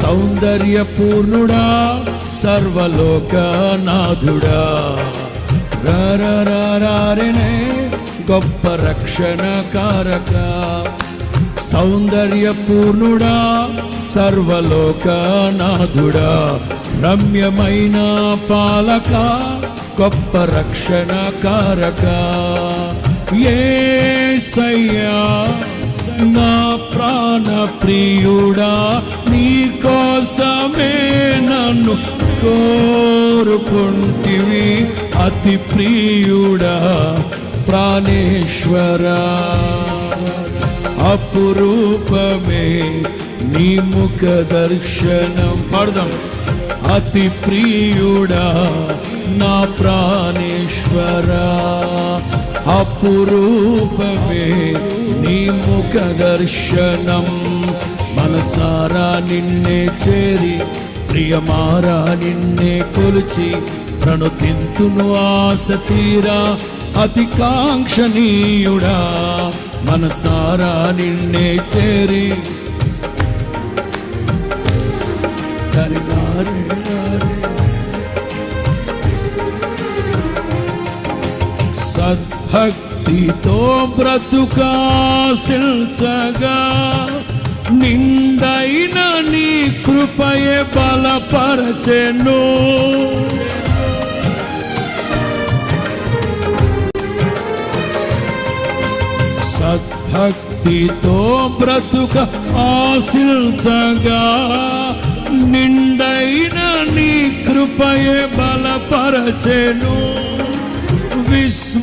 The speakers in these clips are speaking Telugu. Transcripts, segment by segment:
సౌందర్యపూర్ణుడా సర్వలోకనాథుడా రారనే గొప్ప రక్షణ కారక సౌందర్యపూర్ణుడా సర్వలోకనాథుడా రమ్యమైన పాలక గొప్ప రక్షణ కారక యేసయ్యా నా ప్రాణ ప్రియుడా నీ కోసమే నన్ను కోరుకుంటివి అతి ప్రియుడా ప్రాణేశ్వరా అపురూపమే నీ ముఖ దర్శనం పాడదాం అతి ప్రియుడా నా ప్రాణేశ్వరా అపురూపమే నీ ముఖ దర్శనం మనసారా నిన్నే చేరి ప్రియమారా నిన్నే కొలిచి ప్రణుతింతును ఆశ తీరా అతి కాంక్షణీయుడా మనసారా నిన్నే చేరి సద్భక్తితో బ్రతుకాశించగా నిండైన నీ కృపయే బలపరచెను సద్భక్తితో బ్రతుక ఆశించగా నిండైన నీ కృపయే బలపరచెను విశ్వాసయాత్ర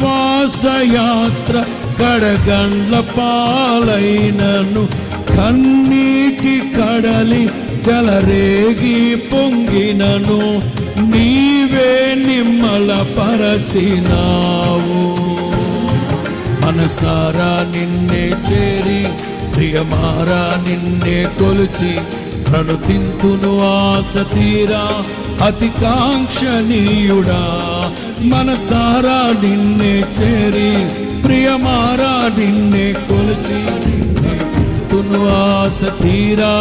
కడగండ్ల పాలైనను కన్నీటి కడలి జలరేగి పొంగినను నీవే నిమ్మలపరచినావు మనసారా నిన్నే చేరి ప్రియమారా నిన్నే కొలిచి ప్రణుతింతును ఆశ తీరా అతి కాంక్షణీయుడా మనసారా నిన్నే చేరి ప్రియమారా నిన్నే కొలిచి ప్రణుతింతును ఆశ తీరా